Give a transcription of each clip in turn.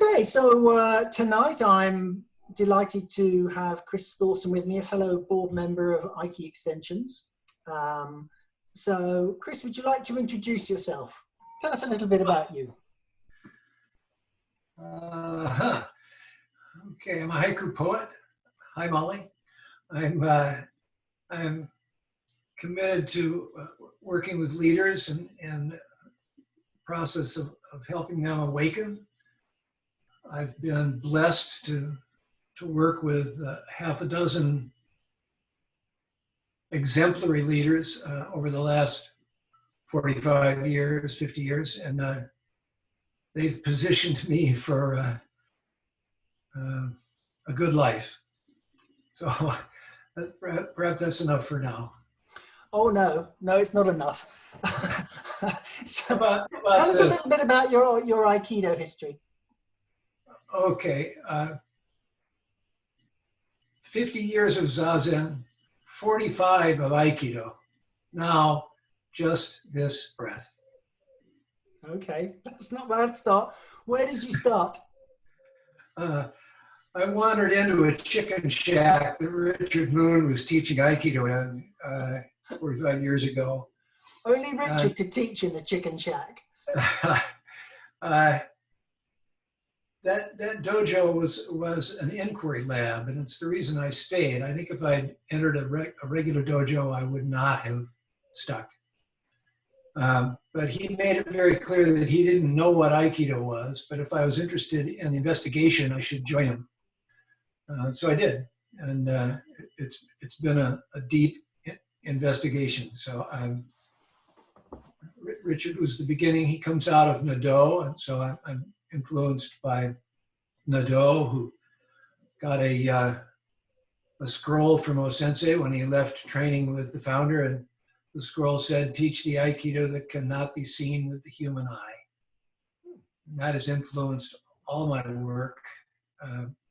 Okay, so tonight I'm delighted to have Chris Thorsen with me, a fellow board member of Aiki Extensions. So Chris, would you like to introduce yourself? Tell us a little bit about you. Okay, I'm a haiku poet. Hi, Molly. I'm committed to working with leaders and process of helping them awaken. I've been blessed to work with half a dozen exemplary leaders over the last 45 years, 50 years, and they've positioned me for a good life. So perhaps that's enough for now. Oh, no, it's not enough. So, tell us this. a little bit about your Aikido history. Okay. 50 years of Zazen, 45 of Aikido. Now, just this breath. Okay, that's not a bad start. Where did you start? I wandered into a chicken shack that Richard Moon was teaching Aikido in 45 years ago. Only Richard could teach in the chicken shack. That dojo was an inquiry lab, and it's the reason I stayed. I think if I'd entered a regular dojo, I would not have stuck. But he made it very clear that he didn't know what Aikido was, but if I was interested in the investigation, I should join him. So I did, and it's been a deep investigation. So Richard was the beginning. He comes out of Nado, and so I'm influenced by Nado, who got a scroll from O-sensei when he left training with the founder, and the scroll said, "Teach the Aikido that cannot be seen with the human eye." And that has influenced all my work,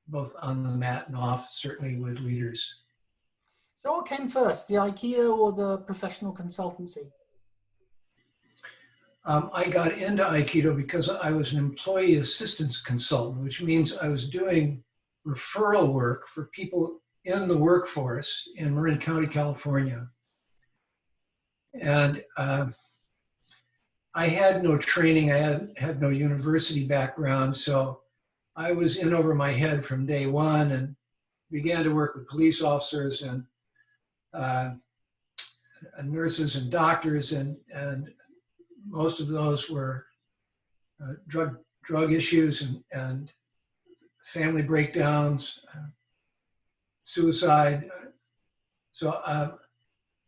both on the mat and off, certainly with leaders. So what came first, the Aikido or the professional consultancy? I got into Aikido because I was an employee assistance consultant, which means I was doing referral work for people in the workforce in Marin County, California. And I had no training, I had no university background, so I was in over my head from day one and began to work with police officers and nurses and doctors, and most of those were drug issues and family breakdowns, suicide. So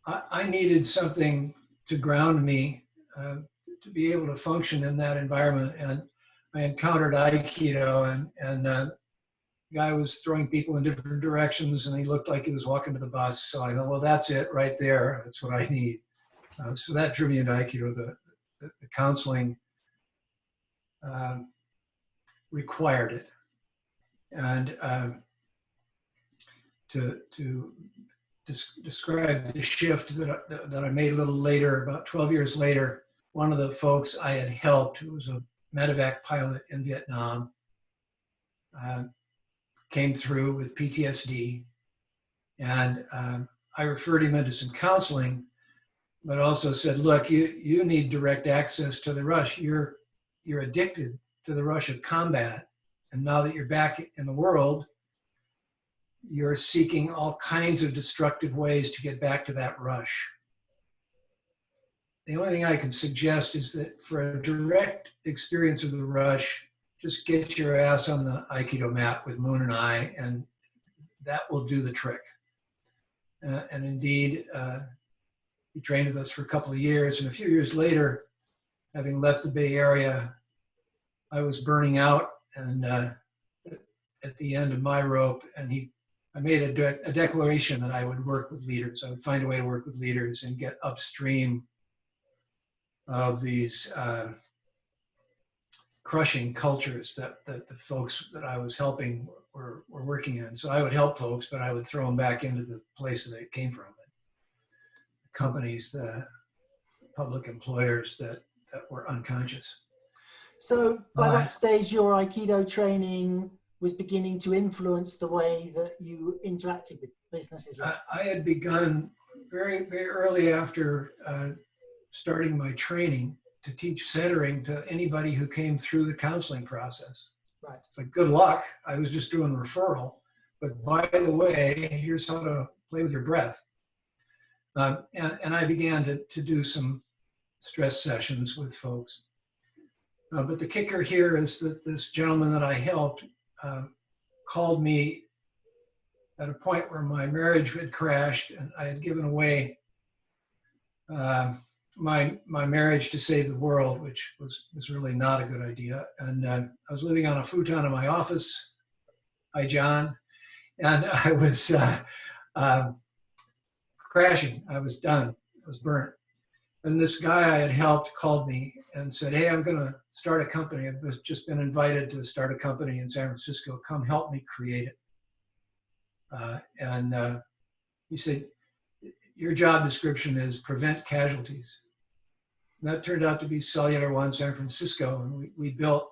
I needed something to ground me, to be able to function in that environment. And I encountered Aikido, and the guy was throwing people in different directions, and he looked like he was walking to the bus. So I thought, well, that's it right there. That's what I need. So that drew me into Aikido. The counseling required it. And to describe the shift that I made a little later, about 12 years later, one of the folks I had helped, who was a medevac pilot in Vietnam, came through with PTSD. And I referred him into some counseling, but also said, look, you need direct access to the rush. You're addicted to the rush of combat. And now that you're back in the world, you're seeking all kinds of destructive ways to get back to that rush. The only thing I can suggest is that for a direct experience of the rush, just get your ass on the Aikido mat with Moon and I, and that will do the trick. And indeed, he trained with us for a couple of years, and a few years later, having left the Bay Area, I was burning out, and at the end of my rope, and I made a declaration that I would work with leaders. I would find a way to work with leaders and get upstream of these crushing cultures that the folks that I was helping were working in. So I would help folks, but I would throw them back into the place that they came from. The companies, the public employers that were unconscious. So by Uh, that stage, your Aikido training was beginning to influence the way that you interacted with businesses. Like I had begun very, very early after starting my training to teach centering to anybody who came through the counseling process. right. It's like, good luck. I was just doing referral. But by the way, here's how to play with your breath. And I began to do some stress sessions with folks. But the kicker here is that this gentleman that I helped called me at a point where my marriage had crashed and I had given away my marriage to save the world, which was really not a good idea. And I was living on a futon in my office. Hi, John. And I was crashing. I was done. I was burnt. And this guy I had helped called me and said, hey, I'm going to start a company. I've just been invited to start a company in San Francisco. Come help me create it. And he said, your job description is prevent casualties. And that turned out to be Cellular One San Francisco. And we built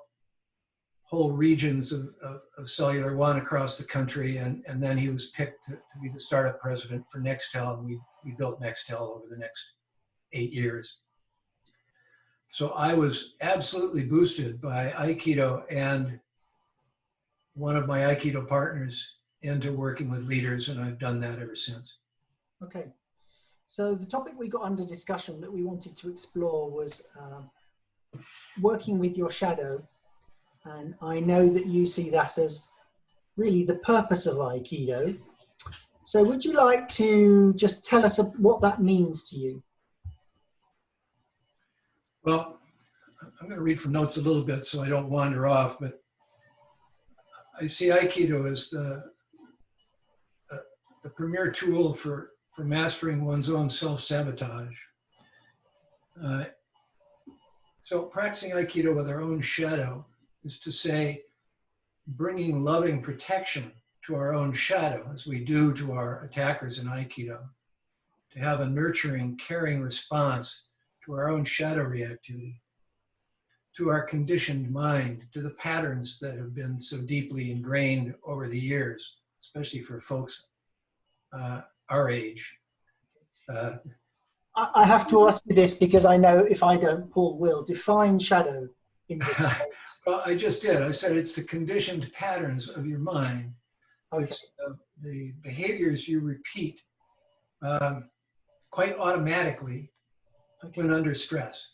whole regions of Cellular One across the country. And then he was picked to be the startup president for Nextel. And we built Nextel over the next 8 years. So I was absolutely boosted by Aikido and one of my Aikido partners into working with leaders, and I've done that ever since. Okay. So the topic we got under discussion that we wanted to explore was working with your shadow. And I know that you see that as really the purpose of Aikido. So would you like to just tell us what that means to you? Well, I'm going to read from notes a little bit so I don't wander off, but I see Aikido as the premier tool for mastering one's own self-sabotage. So practicing Aikido with our own shadow is to say, bringing loving protection to our own shadow, as we do to our attackers in Aikido, to have a nurturing, caring response to our own shadow reactivity, to our conditioned mind, to the patterns that have been so deeply ingrained over the years, especially for folks our age. I have to ask you this because I know if I don't, Paul will. Define shadow in this case. Well, I just did. I said it's the conditioned patterns of your mind. Okay. It's the behaviors you repeat quite automatically when under stress.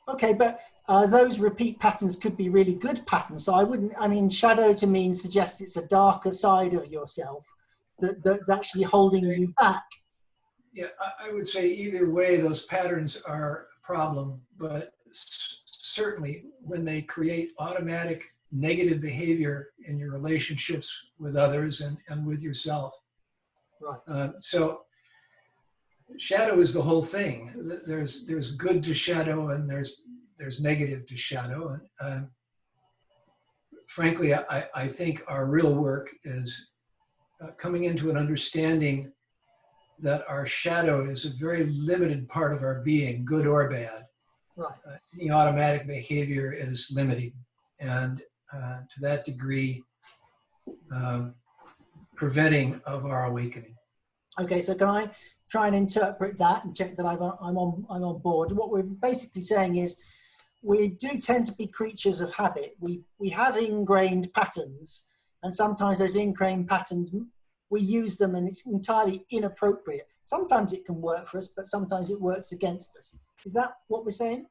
Okay, but those repeat patterns could be really good patterns. So I mean, shadow to me suggests it's a darker side of yourself that's actually holding you back. Yeah, I would say either way, those patterns are a problem, but certainly when they create automatic negative behavior in your relationships with others and with yourself. Right. So shadow is the whole thing. There's good to shadow and there's negative to shadow. And frankly, I think our real work is coming into an understanding that our shadow is a very limited part of our being, good or bad. Right. Any automatic behavior is limiting, and to that degree, preventing of our awakening. Okay, so can I try and interpret that and check that I'm on board? What we're basically saying is we do tend to be creatures of habit. We have ingrained patterns, and sometimes those ingrained patterns, we use them and it's entirely inappropriate. Sometimes it can work for us, but sometimes it works against us. Is that what we're saying?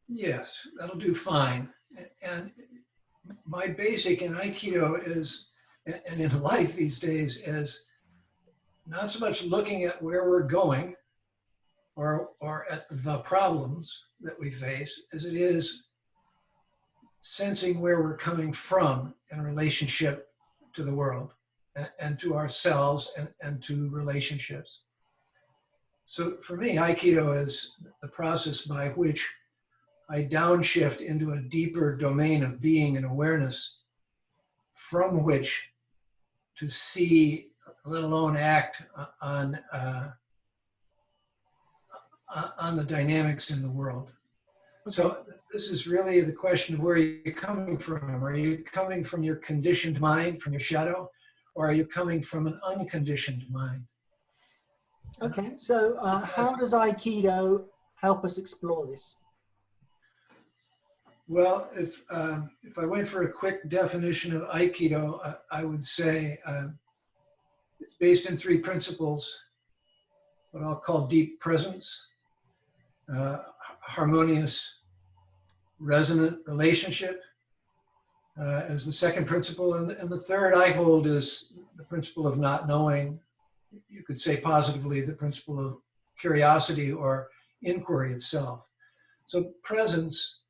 Yes, that'll do fine. And my basic in Aikido is, and in life these days, is not so much looking at where we're going or at the problems that we face as it is sensing where we're coming from in relationship to the world and to ourselves and to relationships. So for me, Aikido is the process by which I downshift into a deeper domain of being and awareness from which to see, let alone act on the dynamics in the world. Okay. So this is really the question of where you're coming from. Are you coming from your conditioned mind, from your shadow, or are you coming from an unconditioned mind? Okay, so how does Aikido help us explore this? Well, if I went for a quick definition of Aikido, I would say it's based in 3 principles, what I'll call deep presence, harmonious, resonant relationship as the second principle. And the third I hold is the principle of not knowing. You could say positively the principle of curiosity or inquiry itself. So presence,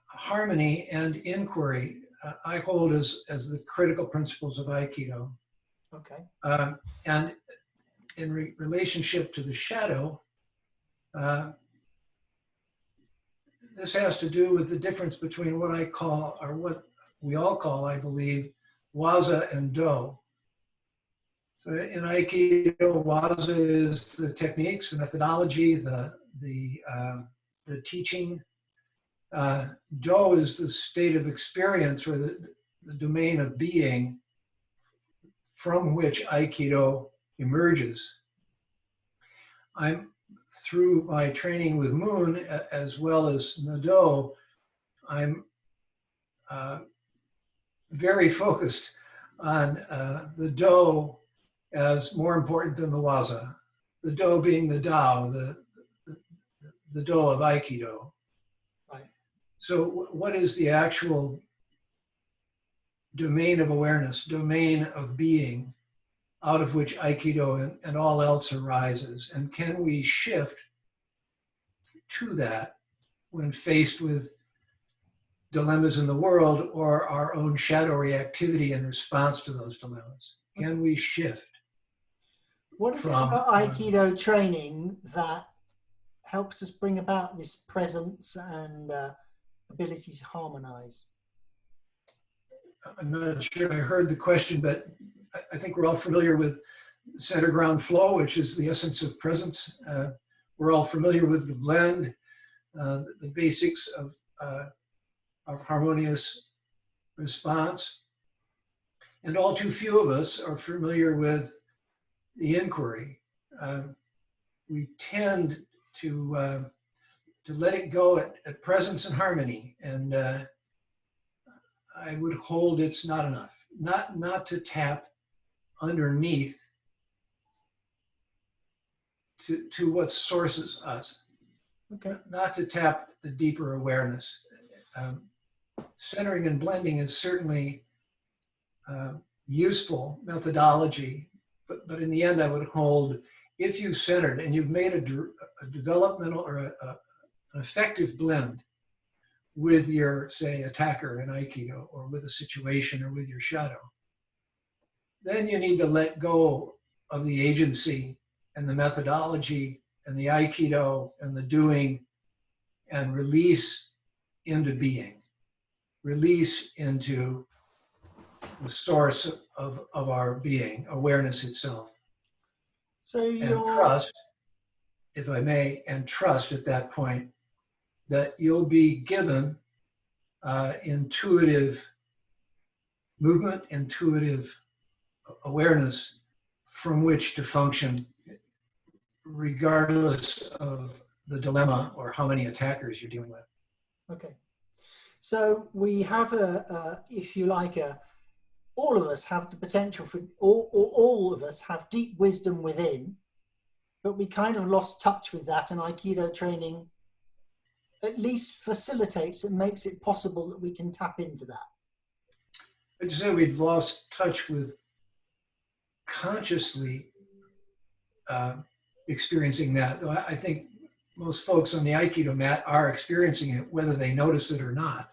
harmony, and inquiry I hold as the critical principles of Aikido. Okay. And in relationship to the shadow, this has to do with the difference between what I call, or what we all call, I believe, waza and do. So in Aikido, waza is the techniques, the methodology, the teaching. Do is the state of experience, or the domain of being from which Aikido emerges. I'm, through my training with Moon, as well as Nado, I'm very focused on the Do as more important than the Waza. The Do being the Tao, the Do of Aikido. Right. So what is the actual domain of awareness, domain of being, out of which Aikido and all else arises? And can we shift to that when faced with dilemmas in the world or our own shadow reactivity in response to those dilemmas? Can we shift? What is it about Aikido training that helps us bring about this presence and ability to harmonize? I'm not sure I heard the question, but I think we're all familiar with center ground flow, which is the essence of presence. We're all familiar with the blend, the basics of harmonious response. And all too few of us are familiar with the inquiry. We tend to let it go at presence and harmony. And I would hold it's not enough. Not to tap underneath to what sources us. Okay. Not to tap the deeper awareness. Centering and blending is certainly useful methodology, but in the end I would hold, if you've centered and you've made a developmental or an effective blend with your, say, attacker in Aikido, or with a situation, or with your shadow, then you need to let go of the agency and the methodology and the Aikido and the doing, and release into being, release into the source of our being, awareness itself. So and trust, if I may, and trust at that point that you'll be given intuitive movement, intuitive awareness from which to function, regardless of the dilemma or how many attackers you're dealing with. Okay. So we have if you like, all of us have the potential for, all of us have deep wisdom within, but we kind of lost touch with that, and Aikido training at least facilitates and makes it possible that we can tap into that. I'd say we've lost touch with consciously experiencing that. I think most folks on the Aikido mat are experiencing it, whether they notice it or not.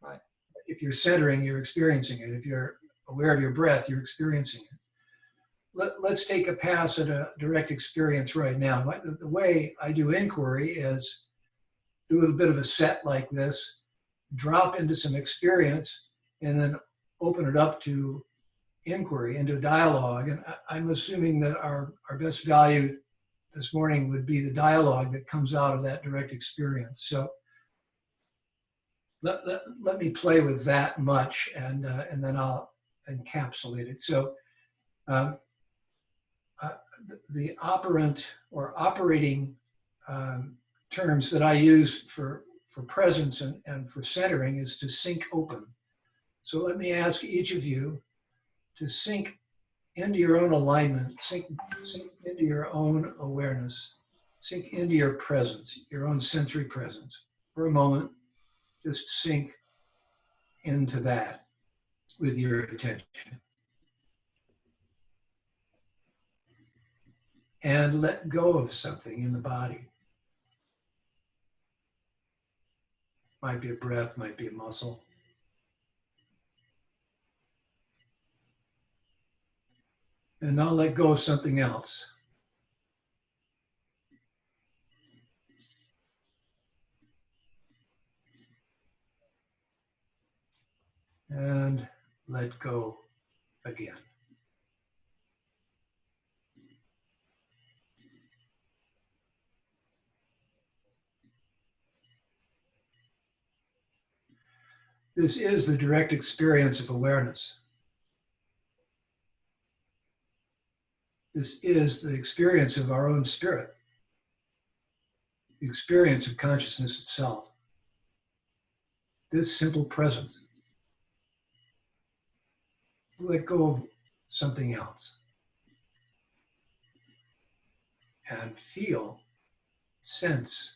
Right. If you're centering, you're experiencing it. If you're aware of your breath, you're experiencing it. Let's take a pass at a direct experience right now. The way I do inquiry is do a bit of a set like this, drop into some experience, and then open it up to inquiry, into dialogue. And I'm assuming that our best value this morning would be the dialogue that comes out of that direct experience. So let me play with that much, and then I'll encapsulate it. So um, the operant or operating terms that I use for presence and for centering is to sink open. So let me ask each of you to sink into your own alignment, sink into your own awareness, sink into your presence, your own sensory presence. For a moment, just sink into that with your attention. And let go of something in the body. Might be a breath, might be a muscle. And now let go of something else. And let go again. This is the direct experience of awareness. This is the experience of our own spirit, the experience of consciousness itself. This simple presence. Let go of something else. And feel, sense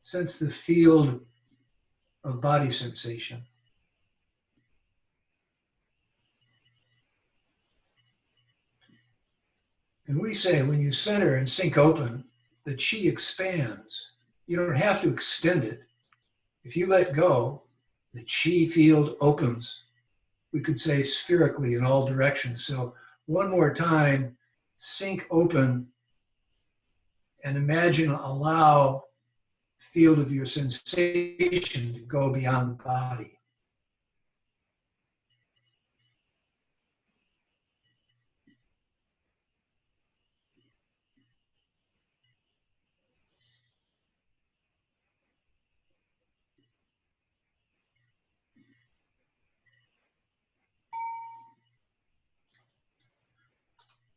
the field of body sensation. And we say when you center and sink open, the chi expands. You don't have to extend it. If you let go, the chi field opens. We could say spherically in all directions. So one more time, sink open and imagine, allow the field of your sensation to go beyond the body.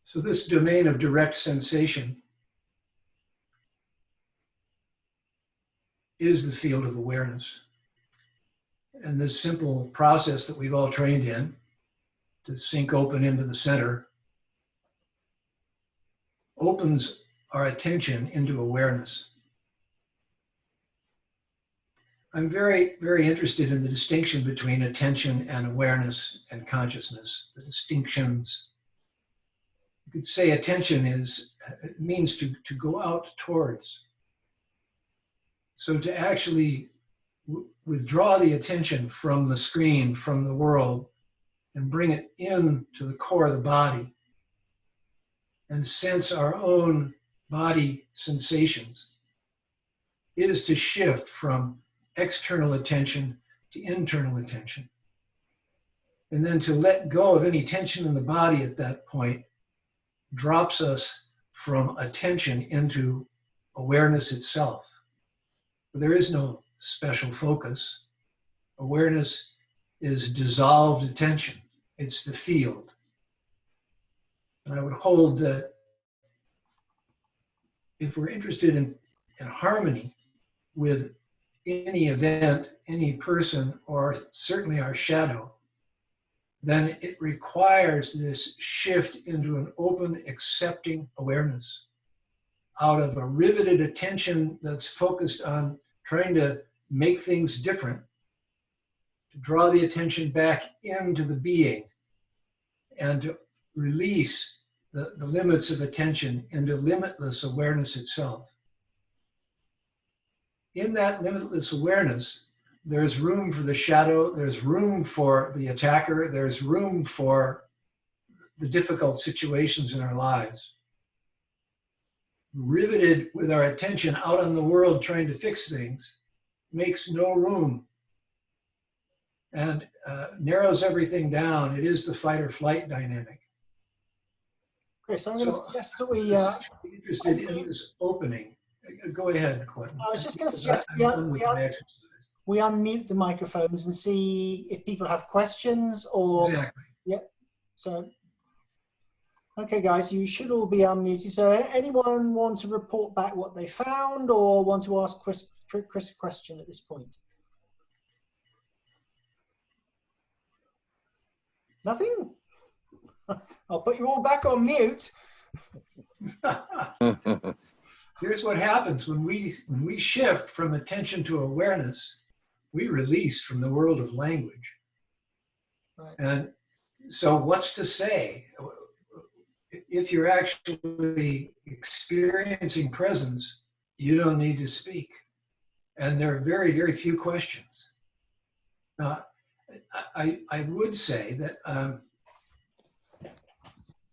So this domain of direct sensation is the field of awareness. And this simple process that we've all trained in, to sink open into the center, opens our attention into awareness. I'm very, very interested in the distinction between attention and awareness and consciousness, the distinctions. You could say attention it means to go out towards. So to actually withdraw the attention from the screen, from the world, and bring it into the core of the body and sense our own body sensations is to shift from external attention to internal attention. And then to let go of any tension in the body at that point drops us from attention into awareness itself. There is no special focus. Awareness is dissolved attention. It's the field. And I would hold that if we're interested in harmony with any event, any person, or certainly our shadow, then it requires this shift into an open, accepting awareness out of a riveted attention that's focused on trying to make things different, to draw the attention back into the being and to release the limits of attention into limitless awareness itself. In that limitless awareness, there's room for the shadow, there's room for the attacker, there's room for the difficult situations in our lives. Riveted with our attention out on the world trying to fix things makes no room and narrows everything down. It is the fight or flight dynamic. Chris, I'm going to suggest that we... interested in this opening. Go ahead, Quentin. I was just going to suggest we we unmute the microphones and see if people have questions or... Exactly. Yeah, so... Okay, guys, you should all be unmuted. So anyone want to report back what they found or want to ask Chris a question at this point? Nothing? I'll put you all back on mute. Here's what happens when we shift from attention to awareness, we release from the world of language. Right. And so what's to say? If you're actually experiencing presence, you don't need to speak. And there are very, very few questions. Now, I would say that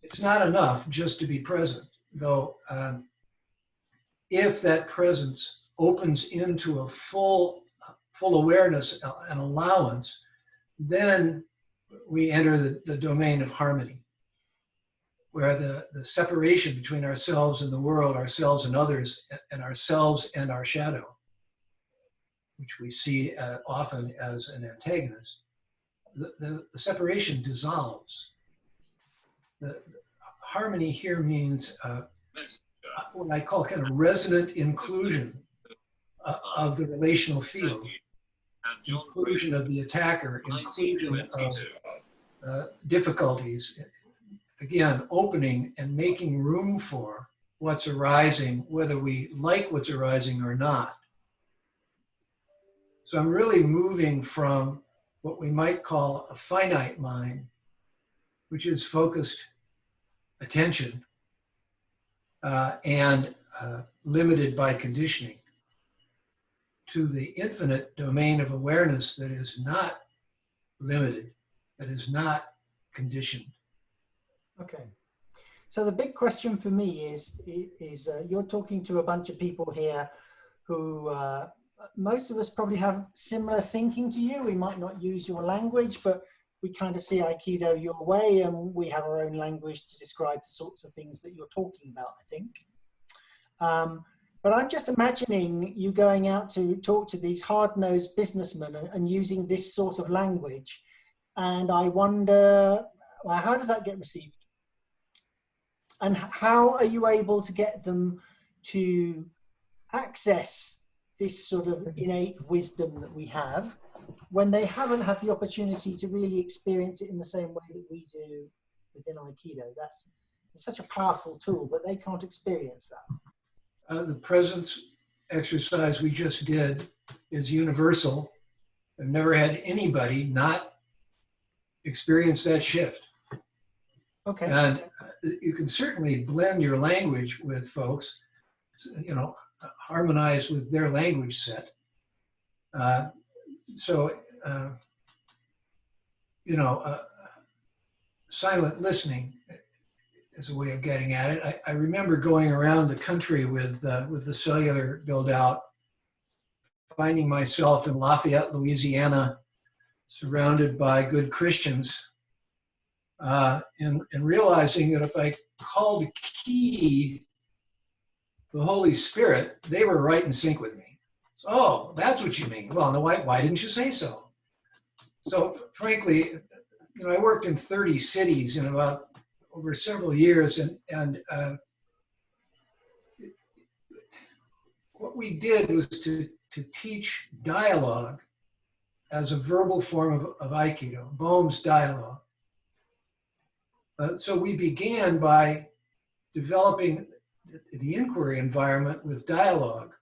it's not enough just to be present, though. If that presence opens into a full awareness and allowance, then we enter the domain of harmony, where the separation between ourselves and the world, ourselves and others, and ourselves and our shadow, which we see often as an antagonist, the separation dissolves. The harmony here means what I call kind of resonant inclusion of the relational field, inclusion of the attacker, inclusion of difficulties. Again, opening and making room for what's arising, whether we like what's arising or not. So I'm really moving from what we might call a finite mind, which is focused attention and limited by conditioning, to the infinite domain of awareness that is not limited, that is not conditioned. Okay. So the big question for me is you're talking to a bunch of people here who most of us probably have similar thinking to you. We might not use your language, but we kind of see Aikido your way, and we have our own language to describe the sorts of things that you're talking about, I think. But I'm just imagining you going out to talk to these hard-nosed businessmen and using this sort of language. And I wonder, well, how does that get received? And how are you able to get them to access this sort of innate wisdom that we have when they haven't had the opportunity to really experience it in the same way that we do within Aikido? It's such a powerful tool, but they can't experience that. The presence exercise we just did is universal. I've never had anybody not experience that shift. Okay. And you can certainly blend your language with folks, you know, harmonize with their language set. Silent listening is a way of getting at it. I remember going around the country with the cellular build out, finding myself in Lafayette, Louisiana, surrounded by good Christians, and realizing that if I called key the Holy Spirit, they were right in sync with me. So, oh, that's what you mean. Well, no, why didn't you say so? So frankly, you know, I worked in 30 cities in about over several years, and what we did was to teach dialogue as a verbal form of Aikido, Bohm's dialogue. So we began by developing the inquiry environment with dialogue.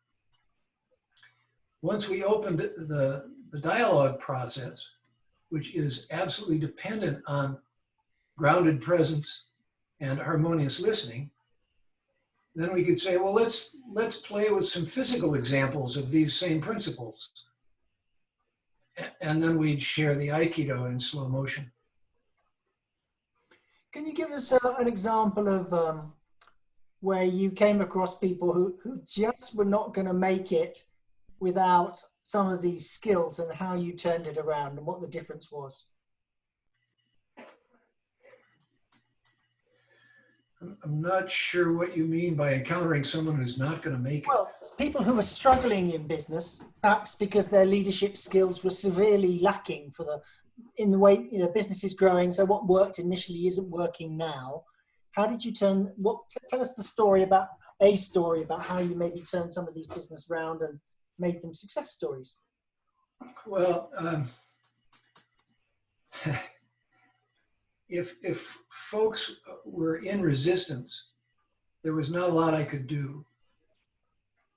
Once we opened the dialogue process, which is absolutely dependent on grounded presence and harmonious listening, then we could say, well, let's play with some physical examples of these same principles. And then we'd share the Aikido in slow motion. Can you give us an example of where you came across people who just were not going to make it without some of these skills, and how you turned it around and what the difference was? I'm not sure what you mean by encountering someone who's not going to make it. Well, it's people who are struggling in business, perhaps because their leadership skills were severely lacking for in the way business is growing. So what worked initially isn't working now. How did you tell us the story about how you maybe turned some of these business around and made them success stories? Well, if folks were in resistance, there was not a lot I could do.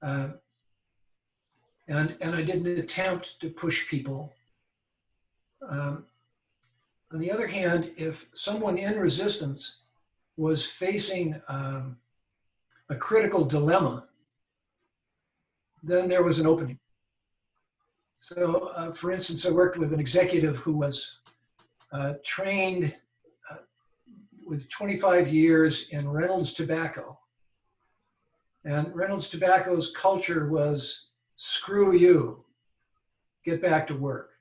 And I didn't attempt to push people. On the other hand, if someone in resistance was facing a critical dilemma, then there was an opening. So, for instance, I worked with an executive who was trained with 25 years in Reynolds Tobacco. And Reynolds Tobacco's culture was, screw you, get back to work.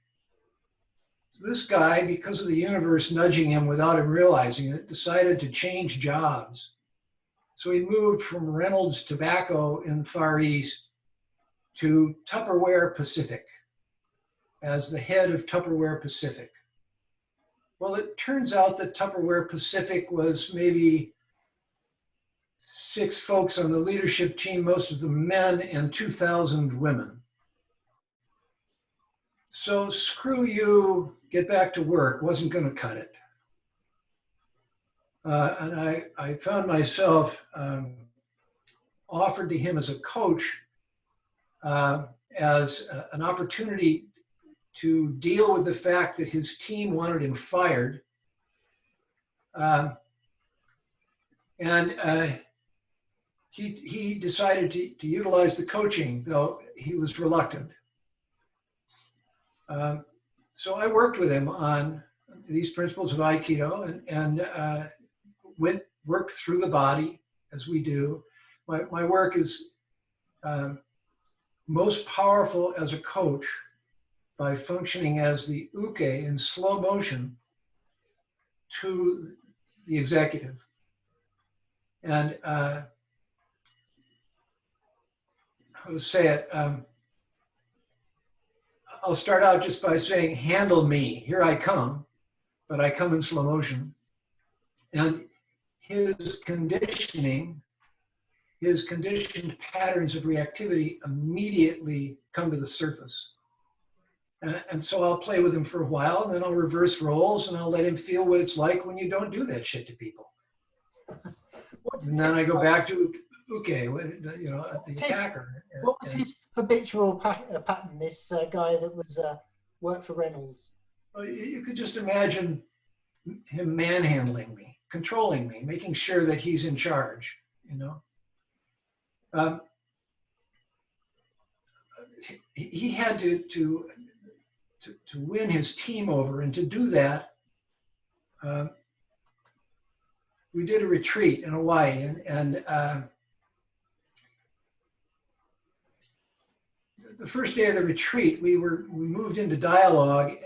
So this guy, because of the universe nudging him without him realizing it, decided to change jobs. So he moved from Reynolds Tobacco in the Far East to Tupperware Pacific as the head of Tupperware Pacific. Well, it turns out that Tupperware Pacific was maybe 6 folks on the leadership team, most of them men, and 2,000 women. So screw you, get back to work, wasn't going to cut it. And I found myself offered to him as a coach as an opportunity to deal with the fact that his team wanted him fired. He decided to utilize the coaching, though he was reluctant. So I worked with him on these principles of Aikido and worked through the body as we do. My work is most powerful as a coach by functioning as the uke in slow motion to the executive. And how to say it, I'll start out just by saying, handle me, here I come, but I come in slow motion. And his conditioned patterns of reactivity immediately come to the surface. And so I'll play with him for a while, and then I'll reverse roles, and I'll let him feel what it's like when you don't do that shit to people. And then I go back to uke, the attacker. What was his habitual pattern, this guy that was worked for Reynolds? Well, you could just imagine him manhandling me, controlling me, making sure that he's in charge, He had to win his team over, and to do that, we did a retreat in Hawaii, and the first day of the retreat, we moved into dialogue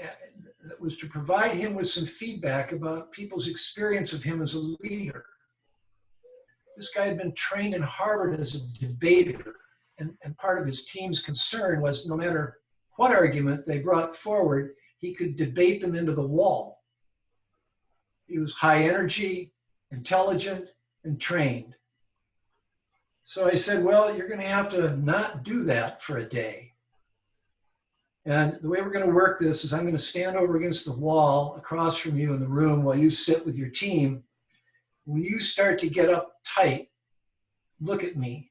that was to provide him with some feedback about people's experience of him as a leader. This guy had been trained in Harvard as a debater, and part of his team's concern was no matter what argument they brought forward, he could debate them into the wall. He was high energy, intelligent, and trained. So I said, well, you're going to have to not do that for a day. And the way we're going to work this is I'm going to stand over against the wall across from you in the room while you sit with your team. When you start to get uptight, look at me.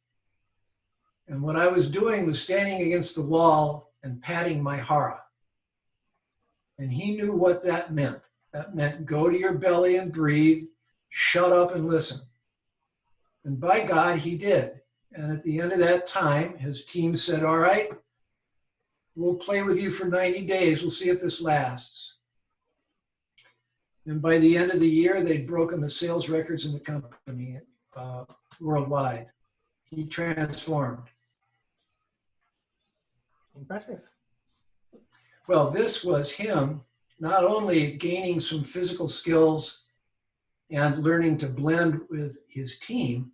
And what I was doing was standing against the wall and patting my hara. And he knew what that meant. That meant go to your belly and breathe, shut up and listen. And by God, he did. And at the end of that time, his team said, all right, we'll play with you for 90 days. We'll see if this lasts. And by the end of the year, they'd broken the sales records in the company worldwide. He transformed. Impressive. Well, this was him not only gaining some physical skills and learning to blend with his team,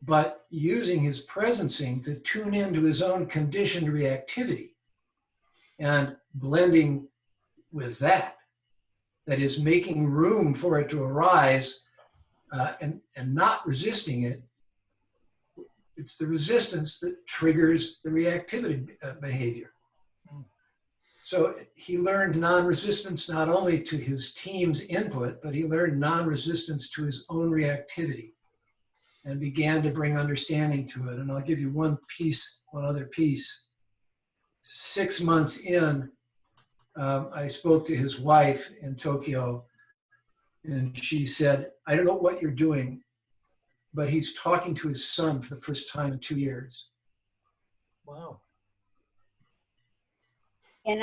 but using his presencing to tune into his own conditioned reactivity and blending with that. That is, making room for it to arise and not resisting it. It's the resistance that triggers the reactivity behavior. So he learned non-resistance not only to his team's input, but he learned non-resistance to his own reactivity and began to bring understanding to it. And I'll give you one other piece. 6 months in, I spoke to his wife in Tokyo, and she said, I don't know what you're doing, but he's talking to his son for the first time in 2 years. Wow. And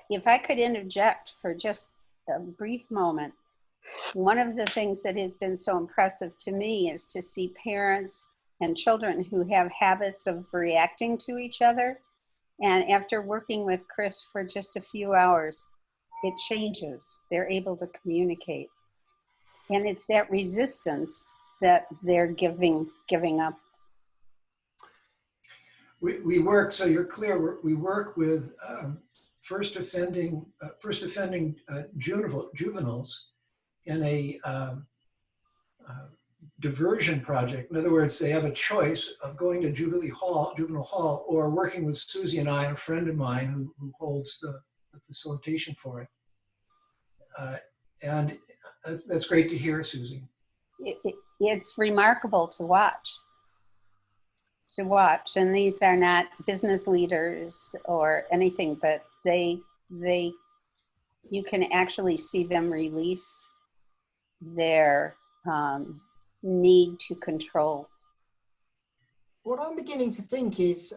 if I could interject for just a brief moment, one of the things that has been so impressive to me is to see parents and children who have habits of reacting to each other. And after working with Chris for just a few hours, it changes. They're able to communicate. And it's that resistance that they're giving up. We work, so you're clear, we work with first offending juveniles in a diversion project. In other words, they have a choice of going to juvenile hall, or working with Susie and I, and a friend of mine who holds the facilitation for it. And that's great to hear, Susie. It's remarkable to watch. And these are not business leaders or anything, but you can actually see them release their need to control. What I'm beginning to think is,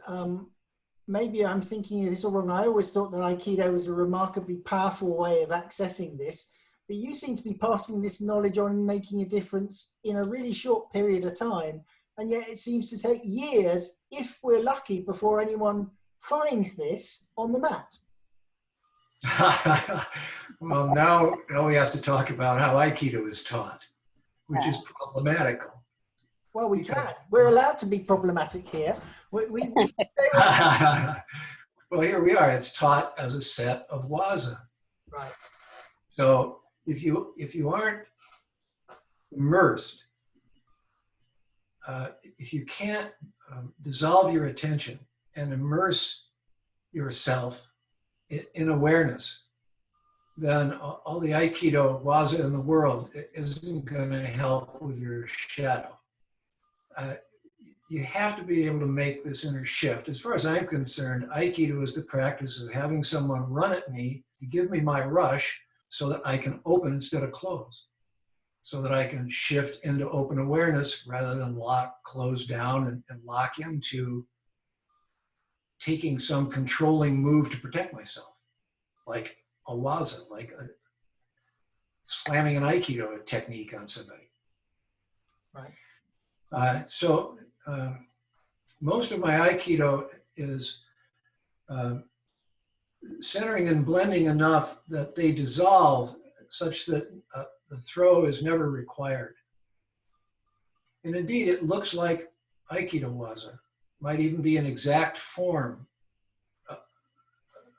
maybe I'm thinking this all wrong. I always thought that Aikido was a remarkably powerful way of accessing this, but you seem to be passing this knowledge on and making a difference in a really short period of time. And yet it seems to take years, if we're lucky, before anyone finds this on the mat. Well, now we have to talk about how Aikido is taught, which is problematical. Well, we can. We're allowed to be problematic here. We Well, here we are. It's taught as a set of waza. Right. So if you aren't immersed, if you can't dissolve your attention and immerse yourself in awareness, then all the Aikido waza in the world isn't going to help with your shadow. You have to be able to make this inner shift. As far as I'm concerned, Aikido is the practice of having someone run at me to give me my rush so that I can open instead of close, so that I can shift into open awareness rather than close down and lock into taking some controlling move to protect myself, like a waza, like slamming an Aikido technique on somebody. Right. So most of my Aikido is centering and blending enough that they dissolve such that the throw is never required. And indeed, it looks like Aikido waza. Might even be an exact form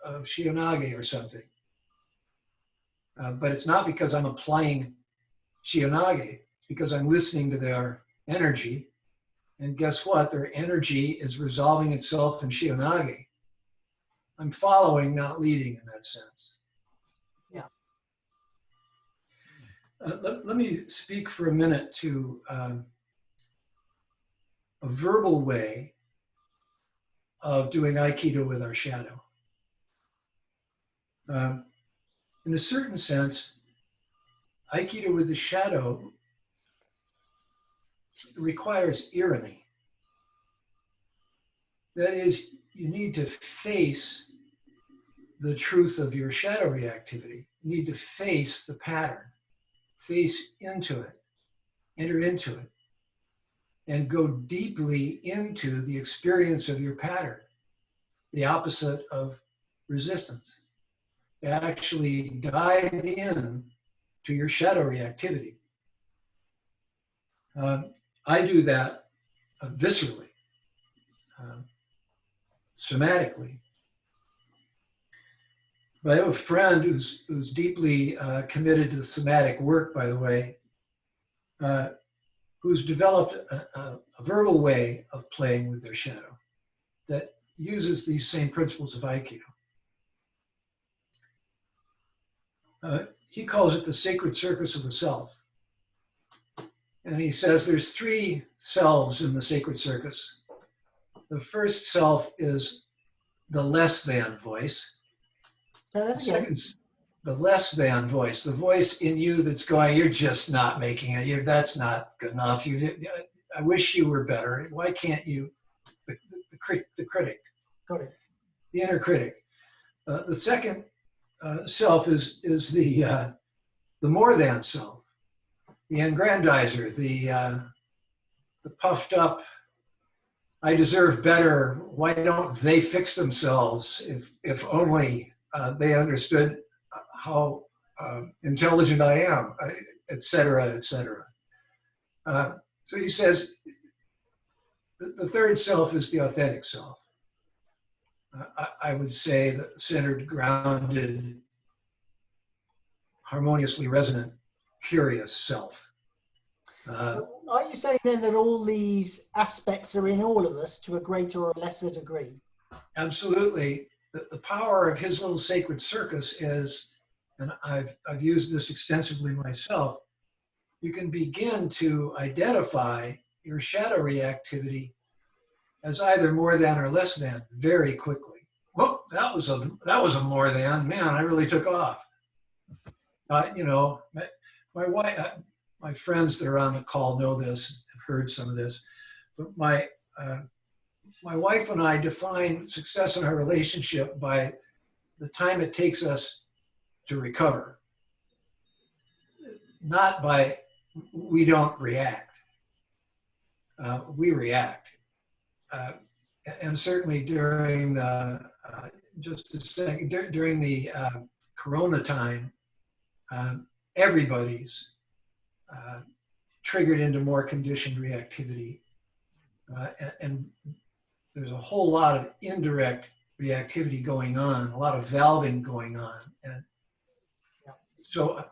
of Shionage or something. But it's not because I'm applying Shionage, it's because I'm listening to their energy. And guess what? Their energy is resolving itself in Shionage. I'm following, not leading in that sense. Yeah. Let me speak for a minute to a verbal way of doing Aikido with our shadow. In a certain sense, Aikido with the shadow requires irony. That is, you need to face the truth of your shadow reactivity. You need to face the pattern, face into it, enter into it, and go deeply into the experience of your pattern, the opposite of resistance. Actually dive in to your shadow reactivity. I do that viscerally, somatically. But I have a friend who's deeply committed to the somatic work, by the way, who's developed a verbal way of playing with their shadow that uses these same principles of Aikido. He calls it the sacred circus of the self. And he says there's 3 selves in the sacred circus. The first self is the less than voice. So that's again. The less than voice, the voice in you that's going, you're just not making it. That's not good enough. I wish you were better. Why can't you? The critic. Got it. The inner critic. The second self is the more than self, the aggrandizer, the puffed up. I deserve better. Why don't they fix themselves? If only they understood how intelligent I am, et cetera, et cetera. So he says the third self is the authentic self. I would say the centered, grounded, harmoniously resonant, curious self. Are you saying then that all these aspects are in all of us to a greater or lesser degree? Absolutely. The power of his little sacred circus is, and I've used this extensively myself, you can begin to identify your shadow reactivity as either more than or less than very quickly. Well, that was a more than. Man, I really took off. You know, my wife, my friends that are on the call know this, have heard some of this, but my wife and I define success in our relationship by the time it takes us to recover, not by we don't react. We react. And certainly during the, just a second, during the Corona time, everybody's triggered into more conditioned reactivity. And there's a whole lot of indirect reactivity going on, a lot of valving going on. And so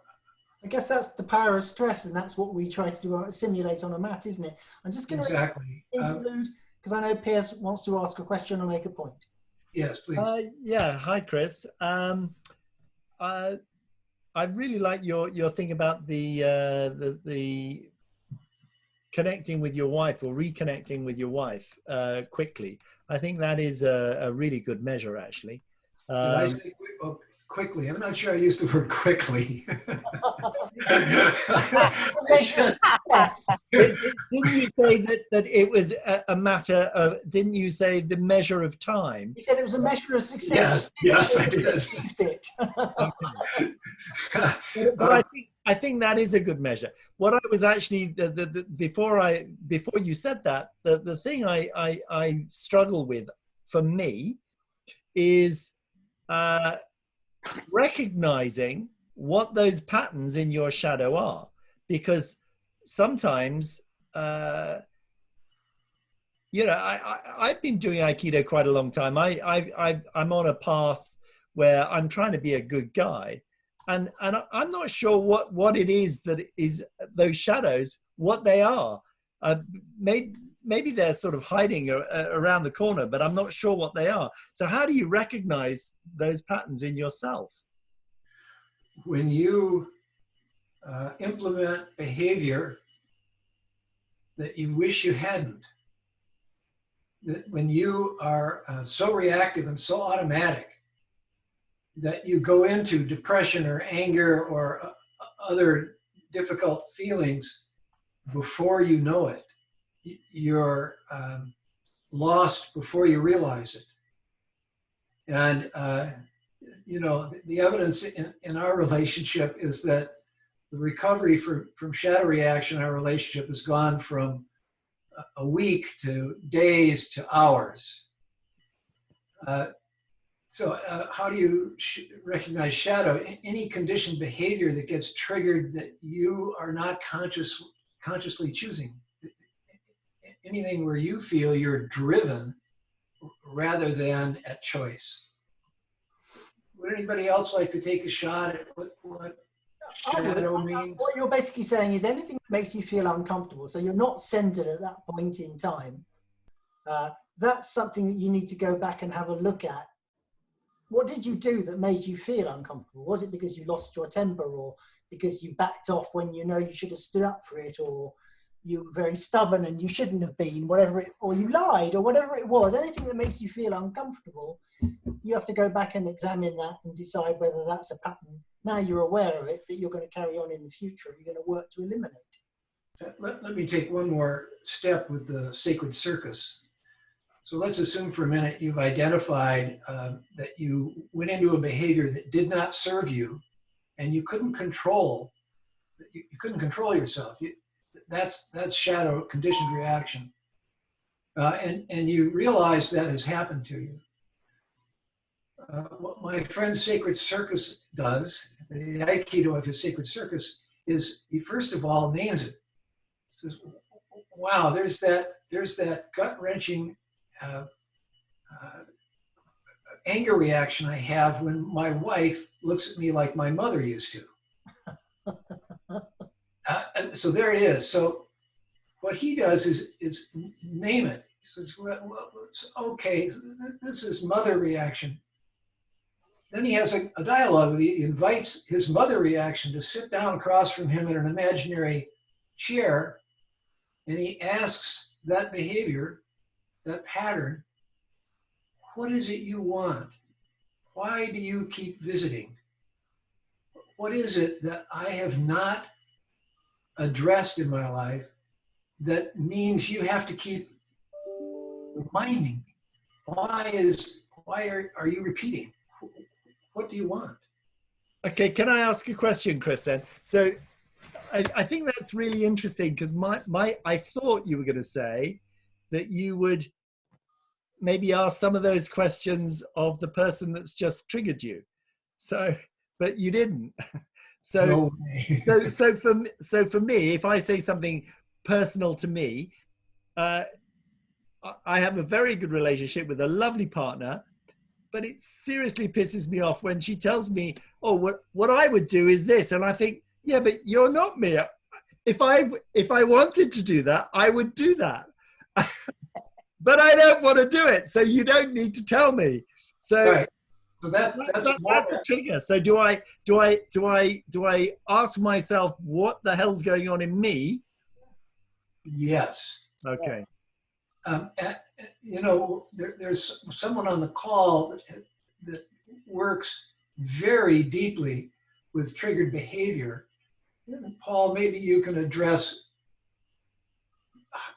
I guess that's the power of stress, and that's what we try to do, simulate on a mat, isn't it? I'm just going to interlude, because I know Piers wants to ask a question or make a point. Yes, please. Yeah, hi, Chris. I really like your thing about the connecting with your wife or reconnecting with your wife quickly. I think that is a really good measure, actually. Did I say quickly? I'm not sure I used the word quickly. Didn't you say that it was a matter of, didn't you say the measure of time? He said it was a measure of success. Yes, I did. Achieved it. But I think that is a good measure. What I was actually, before you said that, the thing I struggle with for me is recognizing what those patterns in your shadow are, because sometimes you know, I've been doing Aikido quite a long time. I'm on a path where I'm trying to be a good guy, and I'm not sure what it is that is those shadows, what they are. Maybe they're sort of hiding around the corner, but I'm not sure what they are. So how do you recognize those patterns in yourself? When you implement behavior that you wish you hadn't, that when you are so reactive and so automatic that you go into depression or anger or other difficult feelings before you know it, you're lost before you realize it. And you know, the evidence in our relationship is that the recovery from shadow reaction in our relationship has gone from a week to days to hours. So how do you recognize shadow? Any conditioned behavior that gets triggered that you are not consciously choosing. Anything where you feel you're driven rather than at choice. Would anybody else like to take a shot at what shadow means? What you're basically saying is anything that makes you feel uncomfortable, so you're not centered at that point in time, that's something that you need to go back and have a look at. What did you do that made you feel uncomfortable? Was it because you lost your temper, or because you backed off when you know you should have stood up for it, or you were very stubborn and you shouldn't have been, whatever it, or you lied, or whatever it was? Anything that makes you feel uncomfortable, you have to go back and examine that and decide whether that's a pattern. Now you're aware of it, that you're going to carry on in the future, you're going to work to eliminate. Let me take one more step with the sacred circus. So let's assume for a minute you've identified that you went into a behavior that did not serve you, and you couldn't control. You couldn't control yourself. That's shadow conditioned reaction, and you realize that has happened to you. What my friend Sacred Circus does, the Aikido of his Sacred Circus, is he first of all names it. He says, "Wow, there's that gut-wrenching anger reaction I have when my wife looks at me like my mother used to." So there it is. So what he does is name it. He says, well, it's okay, this is mother reaction. Then he has a dialogue. He invites his mother reaction to sit down across from him in an imaginary chair, and he asks that behavior, that pattern, what is it you want? Why do you keep visiting? What is it that I have not addressed in my life that means you have to keep reminding me? Why are you repeating? What do you want? Okay, can I ask a question, Chris, then? So I think that's really interesting, because I thought you were going to say that you would maybe ask some of those questions of the person that's just triggered you. So, but you didn't. So, no way. so for me, if I say something personal to me, I have a very good relationship with a lovely partner, but it seriously pisses me off when she tells me, "Oh, what I would do is this," and I think, yeah, but you're not me. If I wanted to do that, I would do that. But I don't want to do it, so you don't need to tell me. So, right. So that's a trigger. So do I ask myself what the hell's going on in me? Yes. Okay. You know, there's someone on the call that works very deeply with triggered behavior. Paul, maybe you can address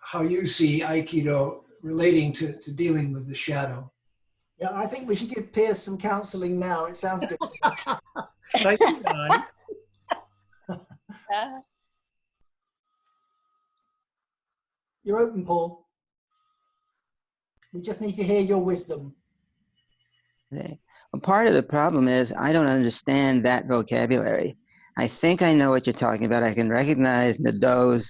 how you see Aikido relating to dealing with the shadow. Yeah, I think we should give Piers some counselling now. It sounds good to me. Thank you, guys. You're open, Paul. We just need to hear your wisdom. Okay. Well, part of the problem is I don't understand that vocabulary. I think I know what you're talking about. I can recognize the do's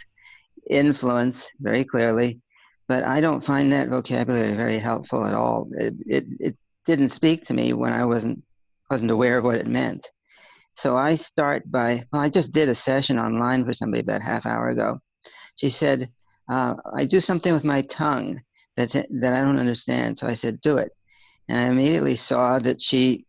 influence very clearly, but I don't find that vocabulary very helpful at all. It didn't speak to me when I wasn't aware of what it meant. So I start by, well, I just did a session online for somebody about a half hour ago. She said, I do something with my tongue that I don't understand. So I said, do it. And I immediately saw that she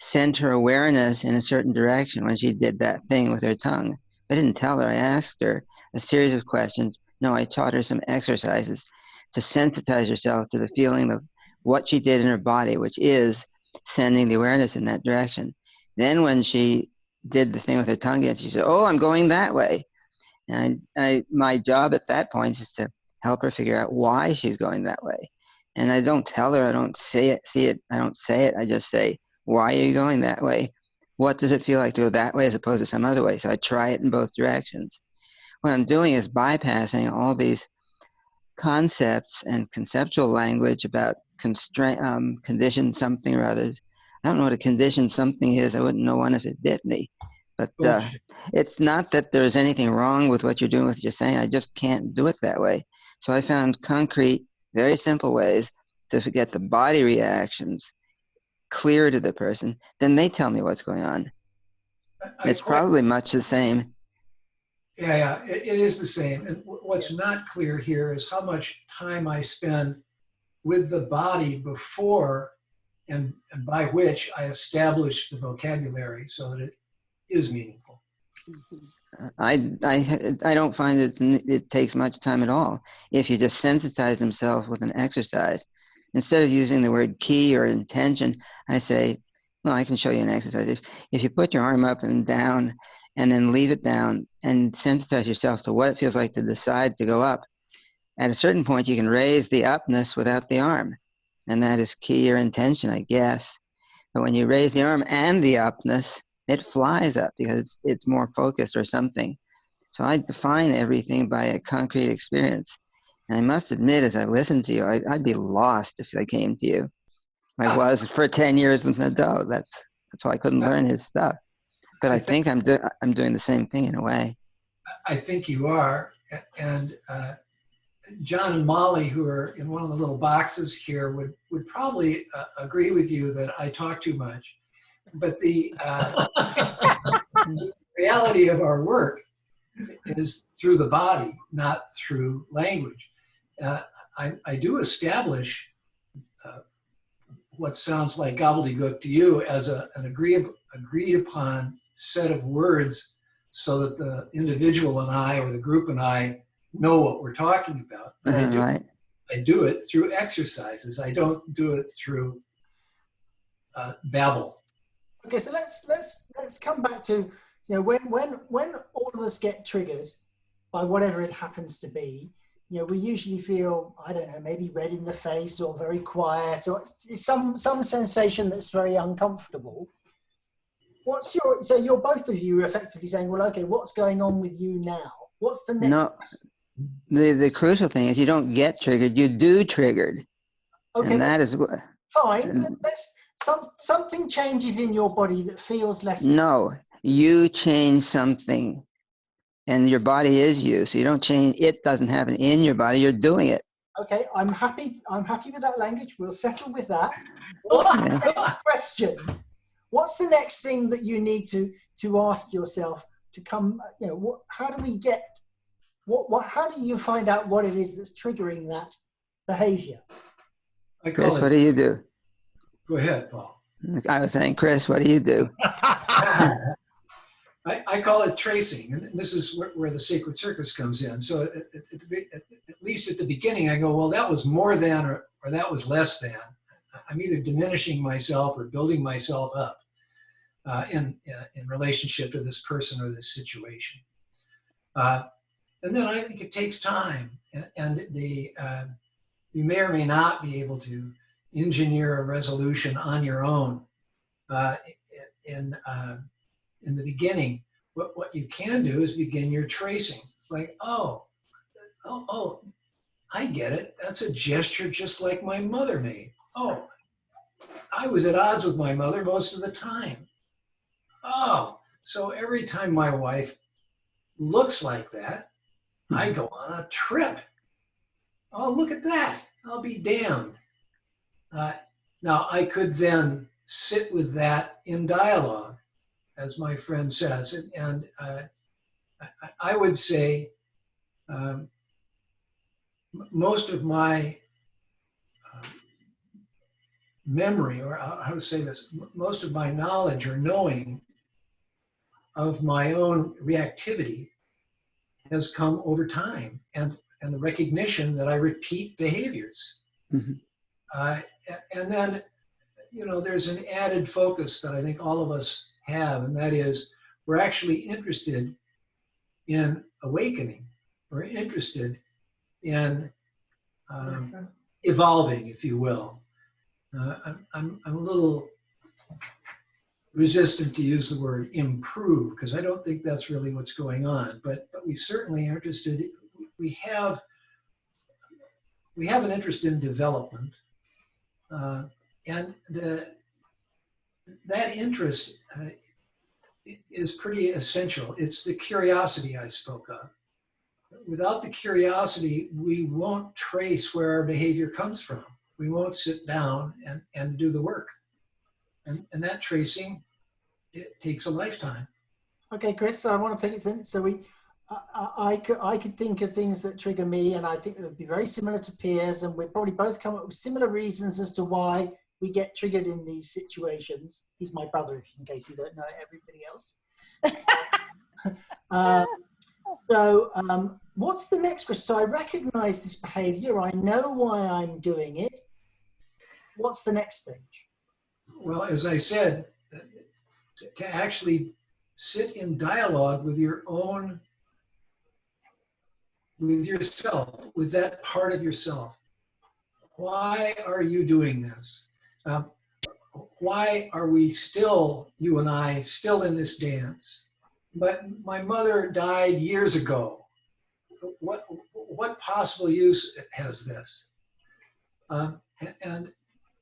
sent her awareness in a certain direction when she did that thing with her tongue. I didn't tell her. I asked her a series of questions. No, I taught her some exercises to sensitize herself to the feeling of what she did in her body, which is sending the awareness in that direction. Then when she did the thing with her tongue again, she said, oh, I'm going that way. And my job at that point is to help her figure out why she's going that way. And I don't tell her, I don't say it, I don't say it, I just say, why are you going that way? What does it feel like to go that way as opposed to some other way? So I try it in both directions. What I'm doing is bypassing all these concepts and conceptual language about conditioned something or others. I don't know what a conditioned something is. I wouldn't know one if it bit me. But it's not that there's anything wrong with what you're doing, with what you're saying. I just can't do it that way. So I found concrete, very simple ways to get the body reactions clear to the person. Then they tell me what's going on. It's probably much the same. Yeah, it is the same. And what's not clear here is how much time I spend with the body before and by which I establish the vocabulary so that it is meaningful. I don't find it takes much time at all. If you just sensitize themselves with an exercise, instead of using the word key or intention, I say, well, I can show you an exercise. If you put your arm up and down and then leave it down and sensitize yourself to what it feels like to decide to go up, at a certain point you can raise the upness without the arm. And that is key or intention, I guess. But when you raise the arm and the upness, it flies up because it's more focused or something. So I define everything by a concrete experience. And I must admit, as I listen to you, I'd be lost if I came to you. I was for 10 years with Nadeau. That's why I couldn't learn his stuff. But I think I'm doing the same thing in a way. I think you are. And John and Molly, who are in one of the little boxes here, would probably agree with you that I talk too much. But the reality of our work is through the body, not through language. I do establish what sounds like gobbledygook to you as an agreed upon set of words so that the individual and I or the group and I know what we're talking about. But I do it through exercises. I don't do it through babble. Okay, so let's come back to, you know, when all of us get triggered by whatever it happens to be, you know, we usually feel, I don't know, maybe red in the face or very quiet or some sensation that's very uncomfortable. So you're both of you effectively saying, well, okay, what's going on with you now? What's the next? No, the crucial thing is you don't get triggered, you do triggered. Okay, and that is what. Fine. Something changes in your body that feels less. No, you change something. And your body is you, so you don't change. It doesn't happen in your body. You're doing it. Okay, I'm happy with that language. We'll settle with that. What's the next question? What's the next thing that you need to ask yourself to come? You know, how do we get? How do you find out what it is that's triggering that behavior? Chris, what do you do? Go ahead, Paul. I was saying, Chris, what do you do? I call it tracing, and this is where the sacred circus comes in. So at least at the beginning, I go, well, that was more than or that was less than. I'm either diminishing myself or building myself up in relationship to this person or this situation. And then I think it takes time, and you may or may not be able to engineer a resolution on your own in the beginning. What you can do is begin your tracing. It's like, oh, I get it. That's a gesture just like my mother made. Oh, I was at odds with my mother most of the time. Oh, so every time my wife looks like that, I go on a trip. Oh, look at that. I'll be damned. Now, I could then sit with that in dialogue, as my friend says, and I would say most of my memory, or how to say this, most of my knowledge or knowing of my own reactivity has come over time, and the recognition that I repeat behaviors. Mm-hmm. And then, you know, there's an added focus that I think all of us have, and that is we're actually interested in awakening. We're interested in evolving, if you will. I'm a little resistant to use the word improve, because I don't think that's really what's going on, but we certainly are interested. We have an interest in development, And that interest is pretty essential. It's the curiosity I spoke of. Without the curiosity, we won't trace where our behavior comes from. We won't sit down and do the work. And that tracing, it takes a lifetime. Okay, Chris, so I want to take it in. So I could think of things that trigger me, and I think it would be very similar to Piers, and we'd probably both come up with similar reasons as to why we get triggered in these situations. He's my brother, in case you don't know everybody else. What's the next question? So I recognize this behavior. I know why I'm doing it. What's the next stage? Well, as I said, to actually sit in dialogue with yourself, with that part of yourself. Why are you doing this? Why are we still, you and I, still in this dance? But my mother died years ago. What possible use has this? And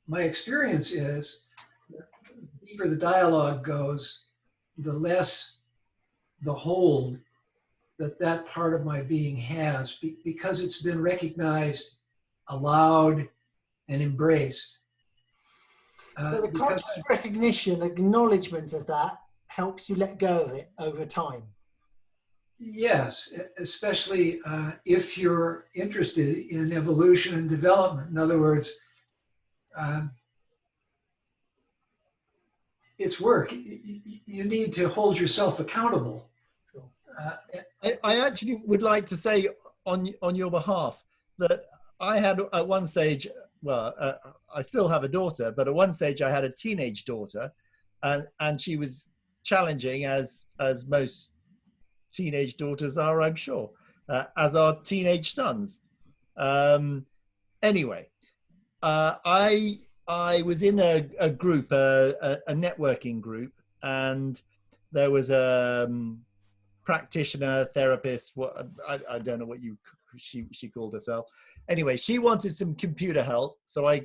my experience is, the deeper the dialogue goes, the less the hold that part of my being has, because it's been recognized, allowed, and embraced. So the conscious recognition, acknowledgement of that helps you let go of it over time. Yes, especially if you're interested in evolution and development. In other words, it's work. You need to hold yourself accountable. I actually would like to say on your behalf that I had at one stage, well, I still have a daughter, but at one stage I had a teenage daughter, and she was challenging, as most teenage daughters are, I'm sure, as are teenage sons. Anyway, I was in a group, a networking group, and there was a practitioner, therapist, I don't know what she called herself. Anyway, she wanted some computer help, so I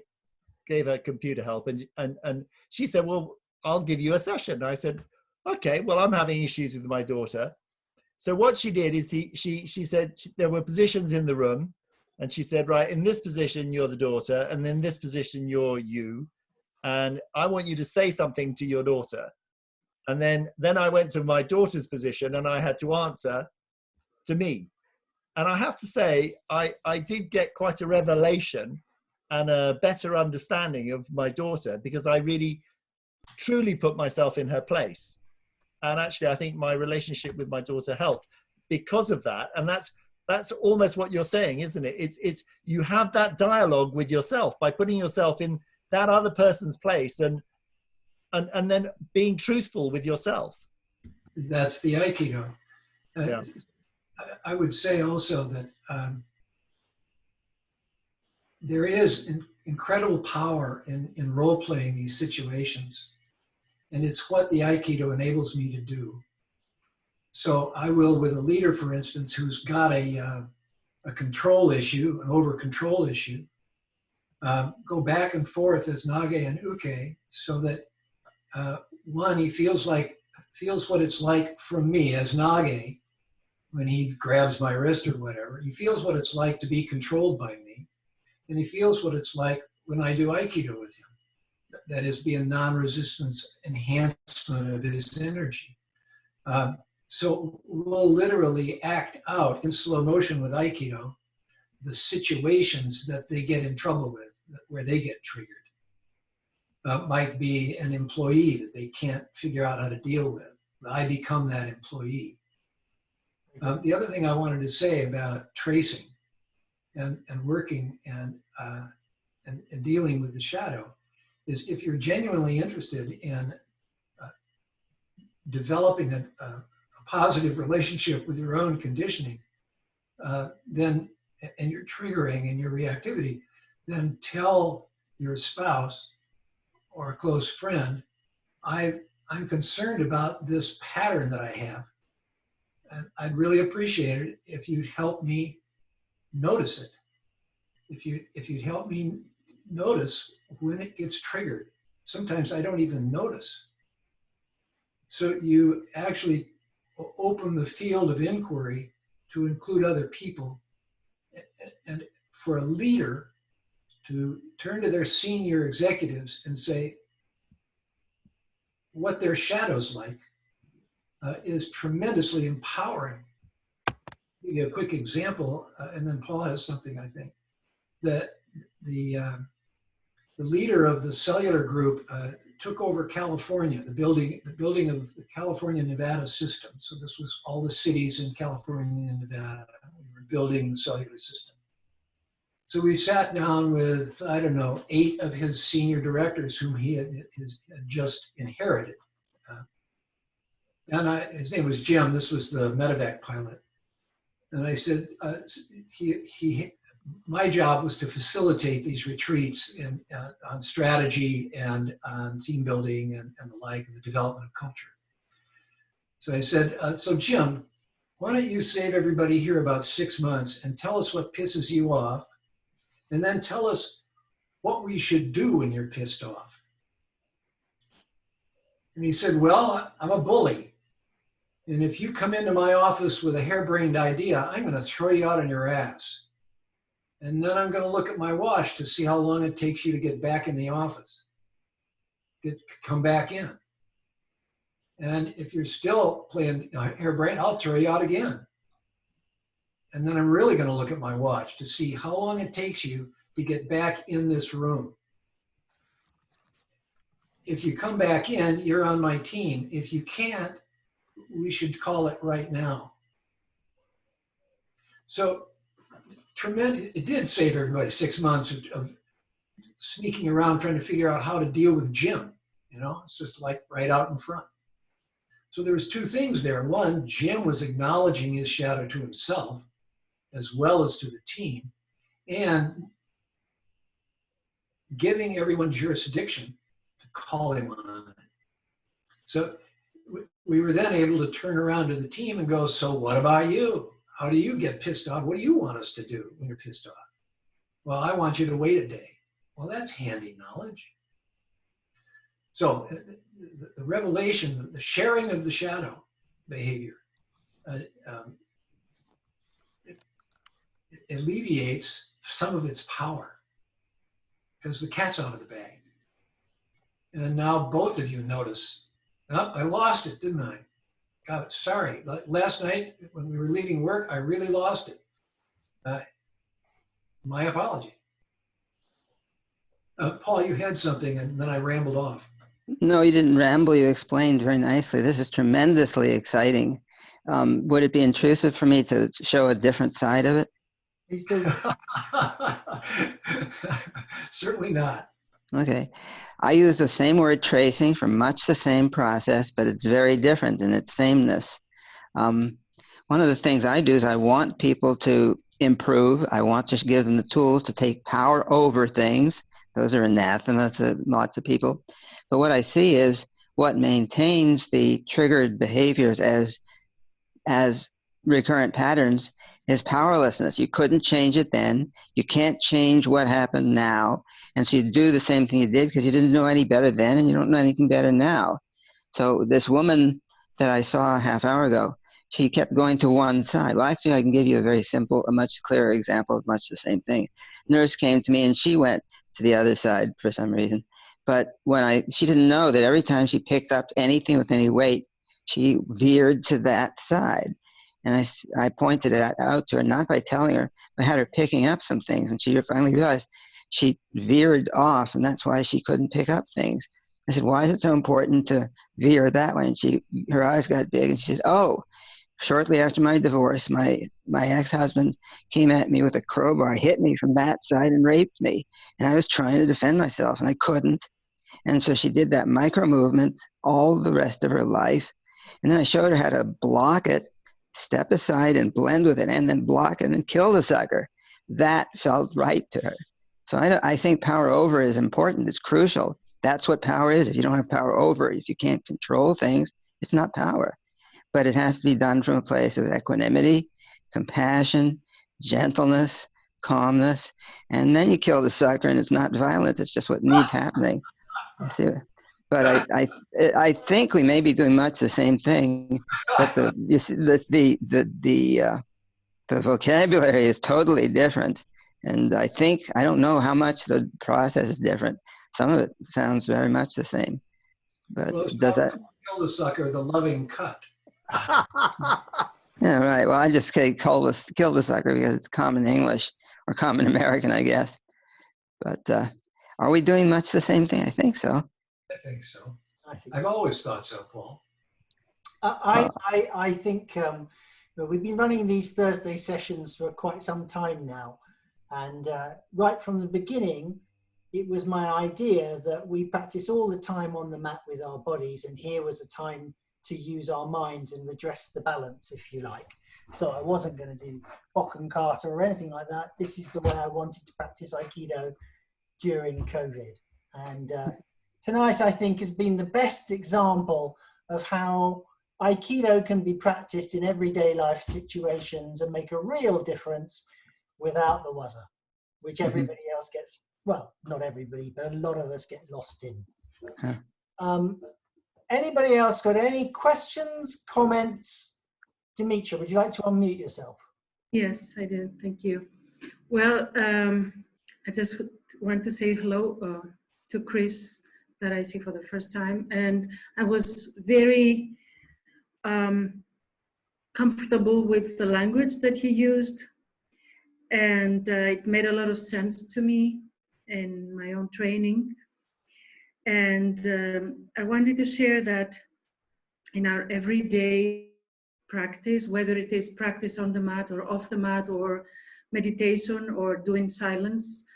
gave her computer help, and she said, well, I'll give you a session. And I said, okay, well, I'm having issues with my daughter. So what she did is she said there were positions in the room, and she said, right, in this position, you're the daughter, and in this position, you're you. And I want you to say something to your daughter. And then I went to my daughter's position, and I had to answer to me. And I have to say, I did get quite a revelation and a better understanding of my daughter, because I really, truly put myself in her place. And actually, I think my relationship with my daughter helped because of that. And that's almost what you're saying, isn't it? It's you have that dialogue with yourself by putting yourself in that other person's place, and then being truthful with yourself. That's the Aikido. Yeah. I would say also that there is incredible power in role-playing these situations. And it's what the Aikido enables me to do. So I will, with a leader, for instance, who's got a control issue, an over-control issue, go back and forth as Nage and Uke, so that one, he feels what it's like from me as Nage when he grabs my wrist or whatever. He feels what it's like to be controlled by me. And he feels what it's like when I do Aikido with him. That is, be a non-resistance enhancement of his energy. So we'll literally act out in slow motion with Aikido the situations that they get in trouble with, where they get triggered. Might be an employee that they can't figure out how to deal with. I become that employee. The other thing I wanted to say about tracing and working and dealing with the shadow is, if you're genuinely interested in developing a positive relationship with your own conditioning, then, and your triggering and your reactivity, then tell your spouse or a close friend, I'm concerned about this pattern that I have. And I'd really appreciate it if you'd help me notice it. If you'd help me notice when it gets triggered. Sometimes I don't even notice. So you actually open the field of inquiry to include other people, and for a leader to turn to their senior executives and say what their shadow's like is tremendously empowering. I'll give you a quick example, and then Paul has something, I think, that the leader of the cellular group took over California, the building of the California-Nevada system. So this was all the cities in California and Nevada. We were building the cellular system. So we sat down with, I don't know, 8 of his senior directors whom he had just inherited. His name was Jim. This was the medevac pilot. And I said, my job was to facilitate these retreats on strategy and on team building and the like, and the development of culture. So I said, so Jim, why don't you save everybody here about 6 months and tell us what pisses you off, and then tell us what we should do when you're pissed off. And he said, well, I'm a bully. And if you come into my office with a harebrained idea, I'm going to throw you out on your ass. And then I'm going to look at my watch to see how long it takes you to get back in the office. Come back in. And if you're still playing harebrained, I'll throw you out again. And then I'm really going to look at my watch to see how long it takes you to get back in this room. If you come back in, you're on my team. If you can't, we should call it right now. So tremendous, it did save everybody 6 months of sneaking around trying to figure out how to deal with Jim. You know, it's just like right out in front. So there was 2 things there. One, Jim was acknowledging his shadow to himself as well as to the team, and giving everyone jurisdiction to call him on it. So we were then able to turn around to the team and go, so what about you? How do you get pissed off? What do you want us to do when you're pissed off? Well, I want you to wait a day. Well, that's handy knowledge. So the revelation, the sharing of the shadow behavior, it alleviates some of its power because the cat's out of the bag. And now both of you notice, oh, I lost it, didn't I? Got it, sorry. Last night when we were leaving work, I really lost it. My apology. Paul, you had something and then I rambled off. No, you didn't ramble. You explained very nicely. This is tremendously exciting. Would it be intrusive for me to show a different side of it? Please do. Certainly not. Okay. I use the same word tracing for much the same process, but it's very different in its sameness. One of the things I do is I want people to improve. I want to give them the tools to take power over things. Those are anathema to lots of people. But what I see is what maintains the triggered behaviors as recurrent patterns is powerlessness. You couldn't change it then. You can't change what happened now. And so you do the same thing you did because you didn't know any better then and you don't know anything better now. So this woman that I saw a half hour ago, she kept going to one side. Well, actually, I can give you a very simple, a much clearer example of much the same thing. Nurse came to me and she went to the other side for some reason. But she didn't know that every time she picked up anything with any weight, she veered to that side. And I pointed it out to her, not by telling her, but had her picking up some things. And she finally realized she veered off, and that's why she couldn't pick up things. I said, why is it so important to veer that way? And her eyes got big, and she said, oh, shortly after my divorce, my ex-husband came at me with a crowbar, hit me from that side, and raped me. And I was trying to defend myself, and I couldn't. And so she did that micro movement all the rest of her life. And then I showed her how to block it, step aside and blend with it, and then block it and kill the sucker. That felt right to her. So I think power over is important. It's crucial. That's what power is. If you don't have power over, if you can't control things, it's not power. But it has to be done from a place of equanimity, compassion, gentleness, calmness, and then you kill the sucker, and it's not violent. It's just what needs happening. You see? But I think we may be doing much the same thing, but the vocabulary is totally different, and I don't know how much the process is different. Some of it sounds very much the same, but Well, does that? Kill the sucker, the loving cut. Yeah, right. Well, I just say kill the sucker because it's common English or common American, I guess. But are we doing much the same thing? I think so. I think so. I think I've always thought so, Paul. I think we've been running these Thursday sessions for quite some time now, and right from the beginning, it was my idea that we practice all the time on the mat with our bodies, and here was a time to use our minds and redress the balance, if you like. So I wasn't going to do Bock and Carter or anything like that. This is the way I wanted to practice Aikido during COVID. And tonight, I think, has been the best example of how Aikido can be practiced in everyday life situations and make a real difference without the wuzzer, which everybody else gets, well, not everybody, but a lot of us get lost in. Anybody else got any questions, comments? Dimitri, would you like to unmute yourself? Yes, I did. Thank you. Well, I just want to say hello to Chris that I see for the first time. And I was very comfortable with the language that he used. And it made a lot of sense to me in my own training. And I wanted to share that in our everyday practice, whether it is practice on the mat or off the mat or meditation or doing silence.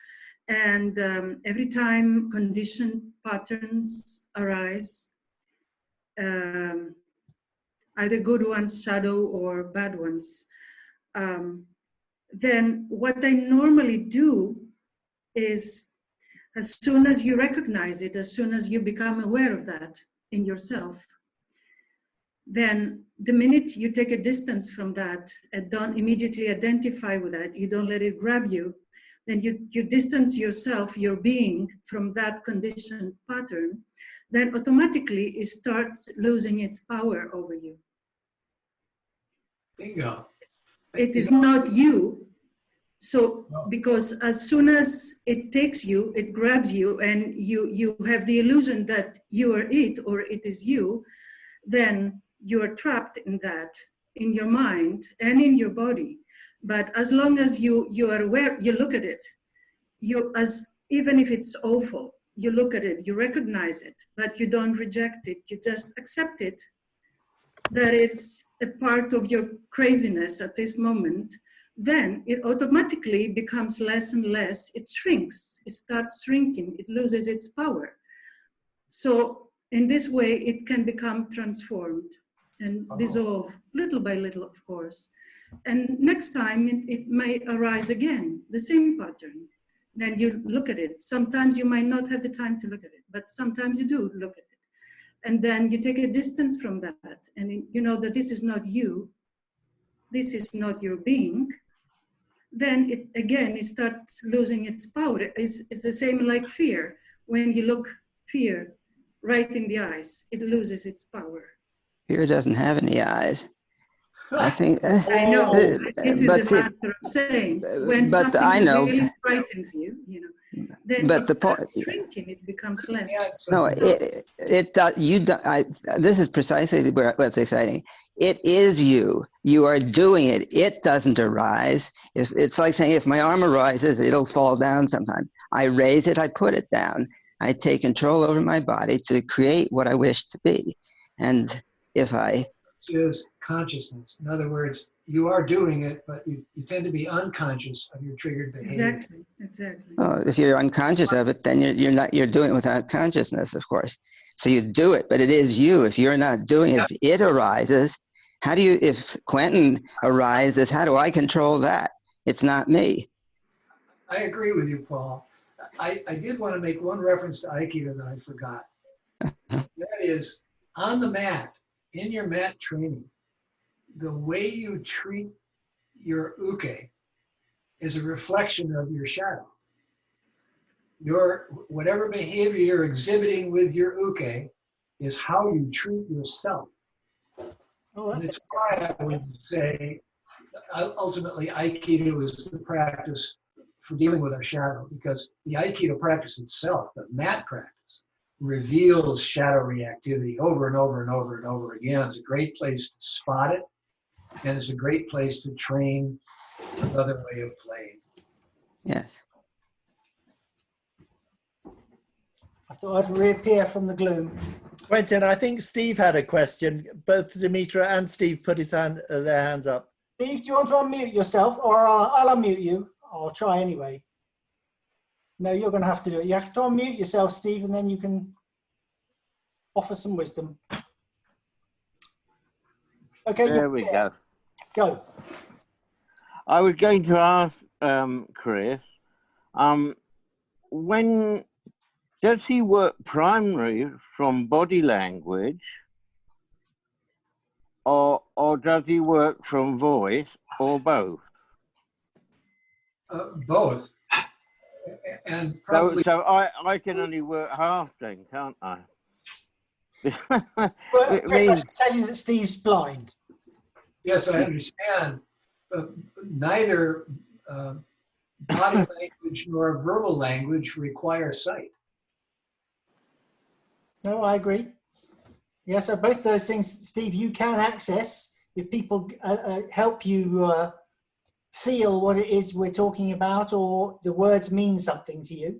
And every time conditioned patterns arise, either good ones, shadow, or bad ones, then what I normally do is, as soon as you recognize it, as soon as you become aware of that in yourself, then the minute you take a distance from that and don't immediately identify with that, you don't let it grab you, then you distance yourself, your being, from that conditioned pattern, then automatically it starts losing its power over you. Bingo. It is not you. So, because as soon as it takes you, it grabs you, and you have the illusion that you are it or it is you, then you are trapped in that, in your mind and in your body. But as long as you are aware, you look at it, even if it's awful, you look at it, you recognize it, but you don't reject it, you just accept it, that it's a part of your craziness at this moment, then it automatically becomes less and less, it shrinks, it starts shrinking, it loses its power. So in this way, it can become transformed and dissolve little by little, of course. And next time it may arise again, the same pattern. Then you look at it. Sometimes you might not have the time to look at it, but sometimes you do look at it. And then you take a distance from that, and you know that this is not you, this is not your being. Then it starts losing its power. It's the same like fear. When you look fear right in the eyes, it loses its power. Fear doesn't have any eyes. I think. I know. This is a matter of saying. When something really frightens you, then it starts shrinking. It becomes less. No, this is precisely what's exciting. It is you. You are doing it. It doesn't arise. It's like saying, if my arm arises, it'll fall down sometime. I raise it, I put it down. I take control over my body to create what I wish to be. And if I... is consciousness. In other words, you are doing it, but you tend to be unconscious of your triggered behavior. Exactly. Oh, if you're unconscious of it, then you're doing it without consciousness, of course. So you do it, but it is you. If you're not doing it, if it arises, if Quentin arises, how do I control that? It's not me. I agree with you, Paul. I did want to make one reference to Aikido that I forgot. That is, on the mat, in your mat training, the way you treat your uke is a reflection of your shadow. Whatever behavior you're exhibiting with your uke is how you treat yourself. Oh, And that's it's why I would say ultimately Aikido is the practice for dealing with our shadow, because the Aikido practice itself, the mat practice, reveals shadow reactivity over and over and over and over again. It's a great place to spot it, and it's a great place to train another way of playing. Yes. I thought I'd reappear from the gloom. Quentin, I think Steve had a question. Both Dimitra and Steve put their hands up. Steve, do you want to unmute yourself, or I'll unmute you? I'll try anyway. No, you're going to have to do it. You have to unmute yourself, Steve, and then you can offer some wisdom. Okay. There we go. Go. I was going to ask Chris, when does he work primarily from body language, or does he work from voice, or both? Both. And probably. So I can only work half then, can't I? Well, It Chris, I means, should tell you that Steve's blind. Yes, I understand. But neither body language nor verbal language require sight. No, I agree. Yeah, so both those things, Steve, you can access if people help you feel what it is we're talking about, or the words mean something to you.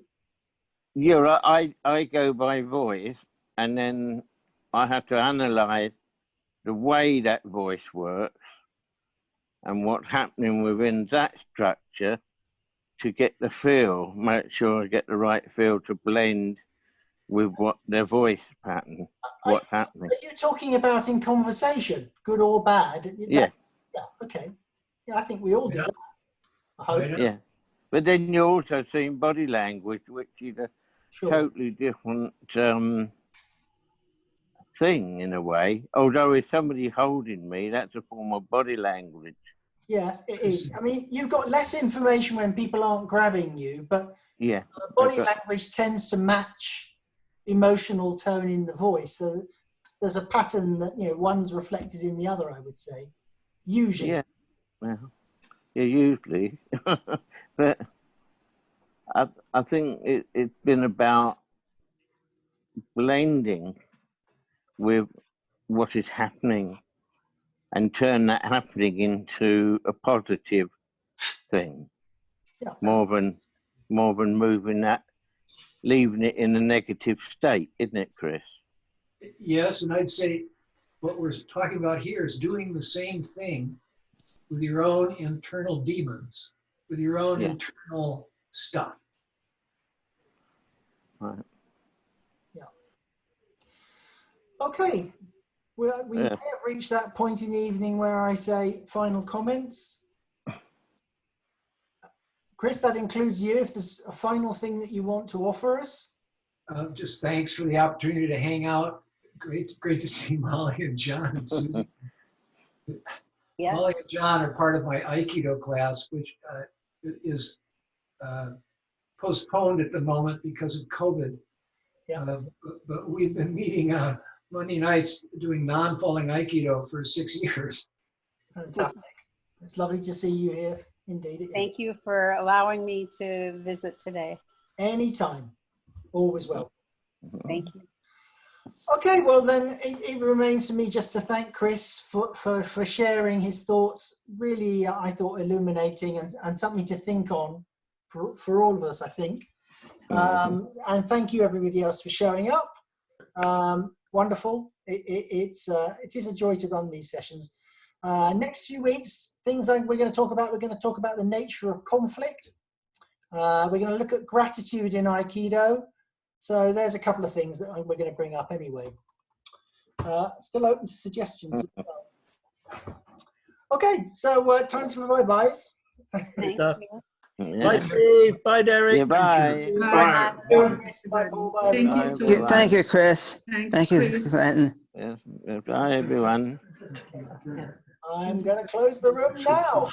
yeah, I go by voice, and then I have to analyze the way that voice works and what's happening within that structure to get the feel, make sure I get the right feel to blend with what their voice pattern, what's happening. Are you talking about in conversation, good or bad? Yeah. Yeah, okay. Yeah, I think we all do that. I hope. Yeah. But then you're also seeing body language, which is a Sure. totally different thing in a way. Although if somebody holding me, that's a form of body language. Yes, it is. I mean, you've got less information when people aren't grabbing you, but Yeah. body language tends to match emotional tone in the voice. So there's a pattern that, you know, one's reflected in the other, I would say. Usually. Yeah. Well, yeah, usually. But I think it's been about blending with what is happening and turn that happening into a positive thing. Yeah. More than moving that, leaving it in a negative state, isn't it, Chris? Yes, and I'd say what we're talking about here is doing the same thing with your own internal demons, with your own internal stuff. Right. Yeah. Okay. We may have reached that point in the evening where I say final comments. Chris, that includes you. If there's a final thing that you want to offer us. Just thanks for the opportunity to hang out. Great to see Molly and John and Susan. Yeah. Molly and John are part of my Aikido class, which is postponed at the moment because of COVID. Yeah. But we've been meeting Monday nights doing non-falling Aikido for 6 years. Fantastic. It's lovely to see you here. Indeed. It is. Thank you for allowing me to visit today. Anytime. Always welcome. Thank you. Okay, well then it remains for me just to thank Chris for sharing his thoughts. Really, I thought illuminating and something to think on for all of us, I think. And thank you everybody else for showing up. Wonderful. It is a joy to run these sessions. Next few weeks, things we're going to talk about the nature of conflict. We're going to look at gratitude in Aikido. So there's a couple of things that we're going to bring up anyway. Still open to suggestions as well. Okay, so time to bye-byes. Thank stuff. you. Yeah. Bye, Steve. Bye, Derek. Yeah, bye. Bye. Bye, Paul. Bye, Thank you everyone. so much. Thank you, Chris. Thanks, Thank you, Chris. Quentin. Yes, bye, everyone. I'm going to close the room now.